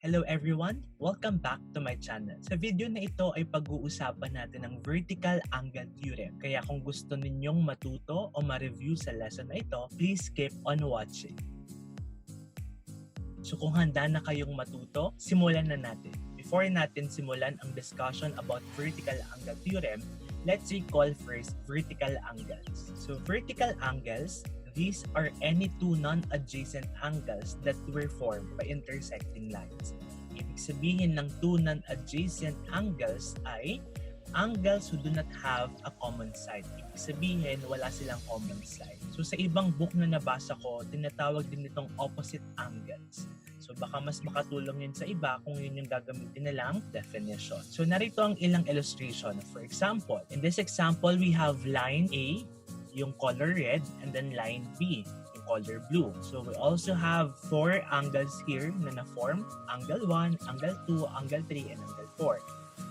Hello everyone! Welcome back to my channel. Sa video na ito ay pag-uusapan natin ang Vertical Angle Theorem. Kaya kung gusto ninyong matuto o ma-review sa lesson na ito, please keep on watching. So kung handa na kayong matuto, simulan na natin. Before natin simulan ang discussion about Vertical Angle Theorem, let's recall first vertical angles. So vertical angles, these are any two non-adjacent angles that were formed by intersecting lines. Ibig sabihin ng two non-adjacent angles ay angles who do not have a common side. Ibig sabihin, wala silang common side. So sa ibang book na nabasa ko, tinatawag din itong opposite angles. So baka mas makatulong yun sa iba kung yun yung gagamitin nilang definition. So narito ang ilang illustration. For example, in this example, we have line A, yung color red, and then line B, yung color blue. So we also have four angles here na na-form: angle 1, angle 2, angle 3, and angle 4.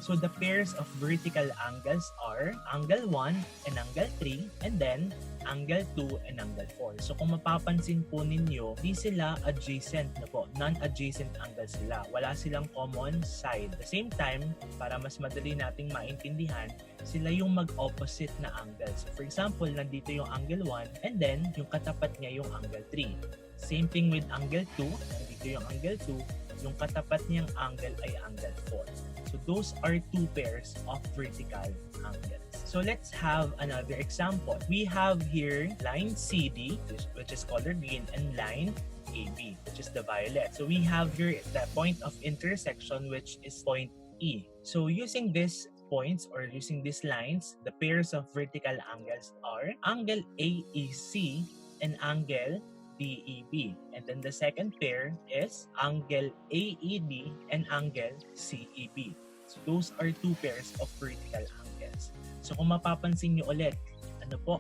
So the pairs of vertical angles are angle 1 and angle 3, and then angle 2 and angle 4. So kung mapapansin po ninyo, di sila adjacent na po. Non-adjacent angles sila. Wala silang common side. At the same time, para mas madali nating maintindihan, sila yung mag-opposite na angles. So for example, nandito yung angle 1, and then yung katapat niya yung angle 3. Same thing with angle 2. Nandito yung angle 2. Yung katapat niyang angle ay angle 4. So those are two pairs of vertical angles. So let's have another example. We have here line CD, which is color green, and line AB, which is the violet. So we have here the point of intersection, which is point E. So using these points or using these lines, the pairs of vertical angles are angle AEC and angle DEB. And then the second pair is angle AED and angle CEB. So those are two pairs of vertical angles. So kung mapapansin nyo ulit, ano po?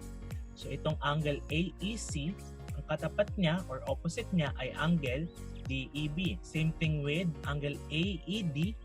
So itong angle AEC, ang katapat niya or opposite niya ay angle DEB. Same thing with angle AED,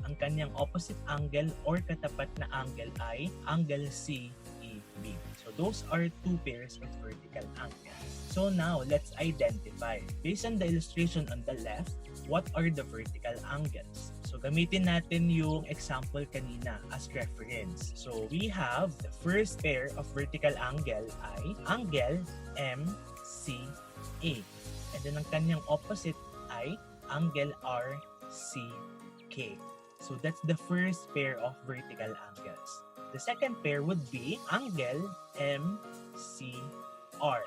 ang kanyang opposite angle or katapat na angle ay angle CEB. So those are two pairs of vertical angles. So now, let's identify. Based on the illustration on the left, what are the vertical angles? So gamitin natin yung example kanina as reference. So we have the first pair of vertical angle ay angle MCA. And then ang kanyang opposite ay angle RCK. So that's the first pair of vertical angles. The second pair would be angle MCR.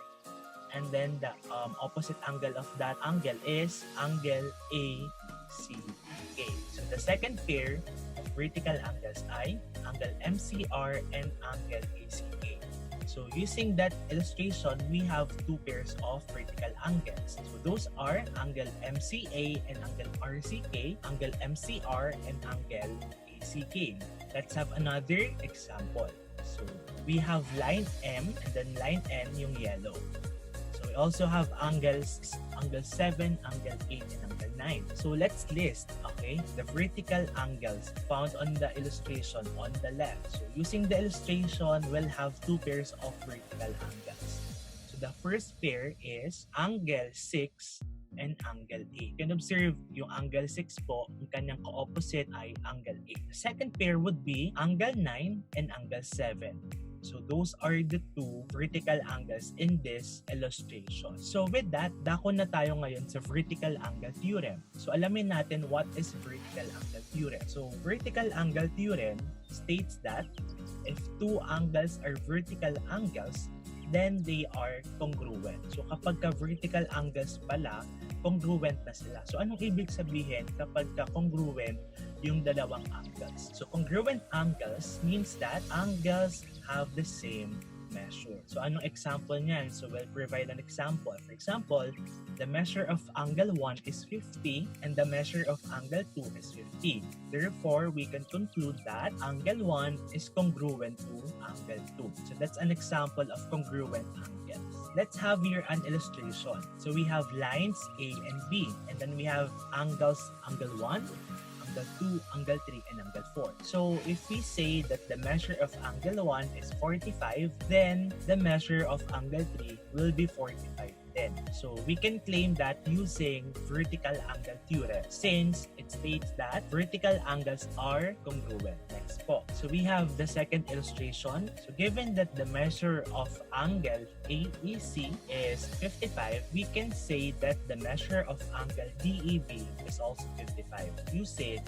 And then the opposite angle of that angle is angle ACK. So the second pair of vertical angles ay angle MCR and angle ACK. So using that illustration, we have two pairs of vertical angles. So those are angle MCA and angle RCK, angle MCR and angle ACK. Let's have another example. So we have line M and then line N yung yellow. So we also have angles, angle 7, angle 8, and angle 9. So let's list, okay, the vertical angles found on the illustration on the left. So using the illustration, we'll have two pairs of vertical angles. So the first pair is angle 6 and angle 8. You can observe yung angle 6 po, yung kanyang co-opposite ay angle 8. The second pair would be angle 9 and angle 7. So those are the two vertical angles in this illustration. So with that, dako na tayo ngayon sa vertical angle theorem. So alamin natin what is vertical angle theorem. So vertical angle theorem states that if two angles are vertical angles, then they are congruent. So kapag ka vertical angles pala, congruent na sila. So anong ibig sabihin kapag ka congruent yung dalawang angles? So congruent angles means that angles have the same measure. So anong example niyan? So we'll provide an example. For example, the measure of angle 1 is 50 and the measure of angle 2 is 50. Therefore, we can conclude that angle 1 is congruent to angle 2. So that's an example of congruent angles. Let's have here an illustration. So we have lines A and B, and then we have angles, angle 1, angle 2, angle 3, and angle 4. So if we say that the measure of angle 1 is 45, then the measure of angle 3 will be 45 din. natin. So we can claim that using vertical angle theorem since it states that vertical angles are congruent. Next po. So we have the second illustration. So given that the measure of angle AEC is 55, we can say that the measure of angle DEB is also 55 using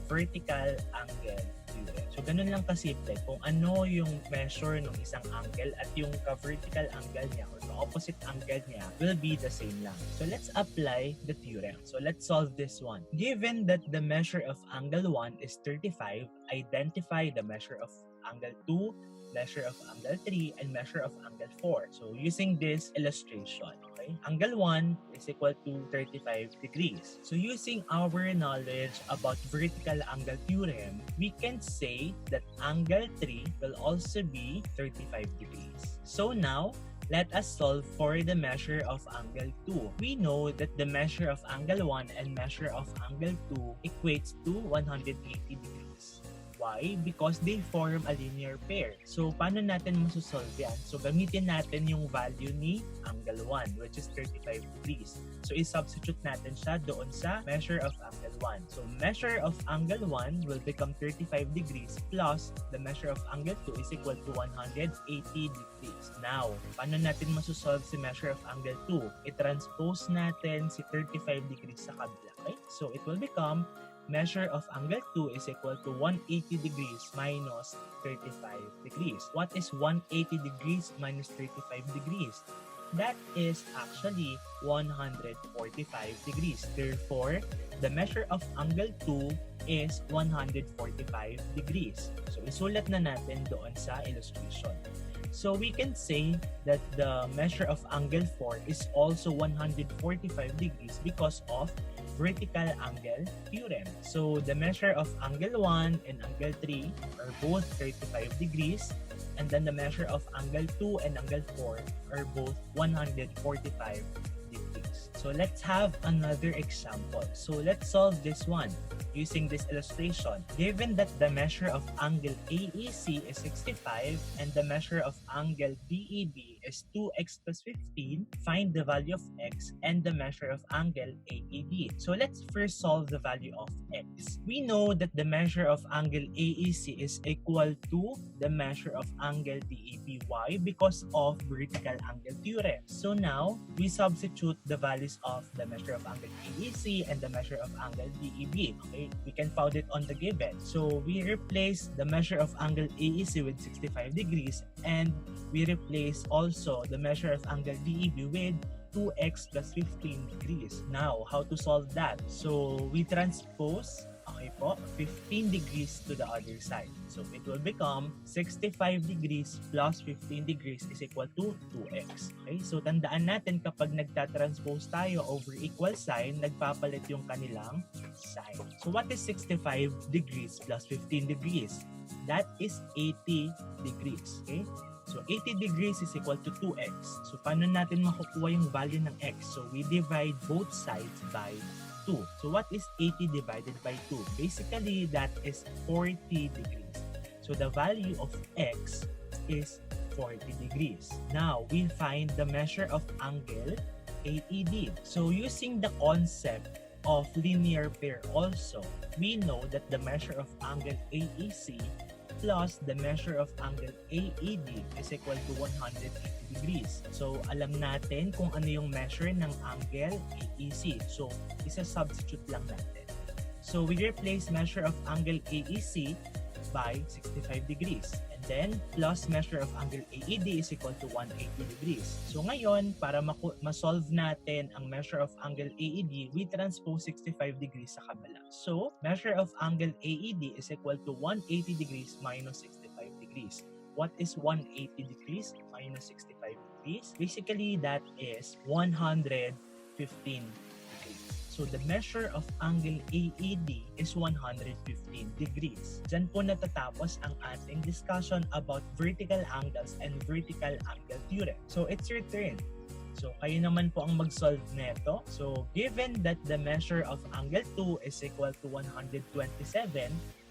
vertical angle theorem. So ganun lang kasimple kung ano yung measure ng isang angle at yung ka-vertical angle niya or ka-opposite angle niya will be the same lang. So let's apply the theorem. So let's solve this one. Given that the measure of angle 1 is 35, identify the measure of angle 2, measure of angle 3, and measure of angle 4. So using this illustration, okay, angle 1 is equal to 35 degrees. So using our knowledge about vertical angle theorem, we can say that angle 3 will also be 35 degrees. So now, let us solve for the measure of angle 2. We know that the measure of angle 1 and measure of angle 2 equates to 180 degrees. Why? Because they form a linear pair. So, paano natin masosolve yan? So, gamitin natin yung value ni angle 1, which is 35 degrees. So, i-substitute natin siya doon sa measure of angle 1. So, measure of angle 1 will become 35 degrees plus the measure of angle 2 is equal to 180 degrees. Now, paano natin masosolve si measure of angle 2? I-transpose natin si 35 degrees sa kabila. Okay? So, it will become measure of angle 2 is equal to 180 degrees minus 35 degrees. What is 180 degrees minus 35 degrees? That is actually 145 degrees. Therefore, the measure of angle 2 is 145 degrees. So, isulat na natin doon sa illustration. So, we can say that the measure of angle 4 is also 145 degrees because of vertical angle theorem. So, the measure of angle 1 and angle 3 are both 35 degrees, and then the measure of angle 2 and angle 4 are both 145 degrees. So, let's have another example. So, let's solve this one using this illustration. Given that the measure of angle AEC is 65 and the measure of angle DEB is 2x plus 15, find the value of x and the measure of angle AED. So let's first solve the value of x. We know that the measure of angle AEC is equal to the measure of angle DEB. Why? Because of vertical angle theorem. So now, we substitute the values of the measure of angle AEC and the measure of angle DEB. Okay? We can found it on the given. So we replace the measure of angle AEC with 65 degrees and we replace also the measure of angle DEB with 2x plus 15 degrees. Now, how to solve that? So we transpose 15 degrees to the other side. So it will become 65 degrees plus 15 degrees is equal to 2x. Okay? So tandaan natin kapag nagtatranspose tayo over equal sign, nagpapalit yung kanilang sign. So what is 65 degrees plus 15 degrees? That is 80 degrees. Okay? So 80 degrees is equal to 2x. So paano natin makukuha yung value ng x? So we divide both sides by 2. So what is 80 divided by 2? Basically, that is 40 degrees. So the value of x is 40 degrees. Now, we find the measure of angle AED. So using the concept of linear pair also, we know that the measure of angle AEC plus the measure of angle AED is equal to 180 degrees. So, alam natin kung ano yung measure ng angle AEC. So, isa-substitute lang natin. So, we replace measure of angle AEC by 65 degrees. And then, plus measure of angle AED is equal to 180 degrees. So, ngayon, para ma-solve natin ang measure of angle AED, we transpose 65 degrees sa kabila. So, measure of angle AED is equal to 180 degrees minus 65 degrees. What is 180 degrees minus 65 degrees? Basically, that is 115 degrees. So, the measure of angle AED is 115 degrees. Diyan po natatapos ang ating discussion about vertical angles and vertical angle theorem. So, it's your turn. So, kayo naman po ang mag-solve neto. So, given that the measure of angle 2 is equal to 127,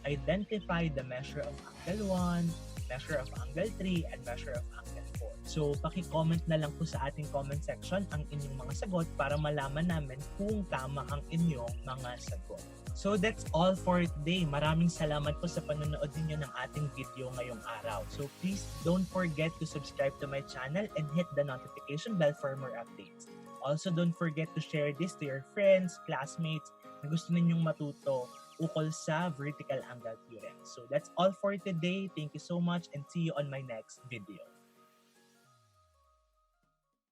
identify the measure of angle 1, measure of angle 3, and measure of angle 4. So, paki-comment na lang po sa ating comment section ang inyong mga sagot para malaman namin kung tama ang inyong mga sagot. So that's all for today. Maraming salamat po sa panonood ninyo ng ating video ngayong araw. So please don't forget to subscribe to my channel and hit the notification bell for more updates. Also, don't forget to share this to your friends, classmates na gusto ninyong matuto ukol sa Vertical Angle Theorem. So that's all for today. Thank you so much and see you on my next video.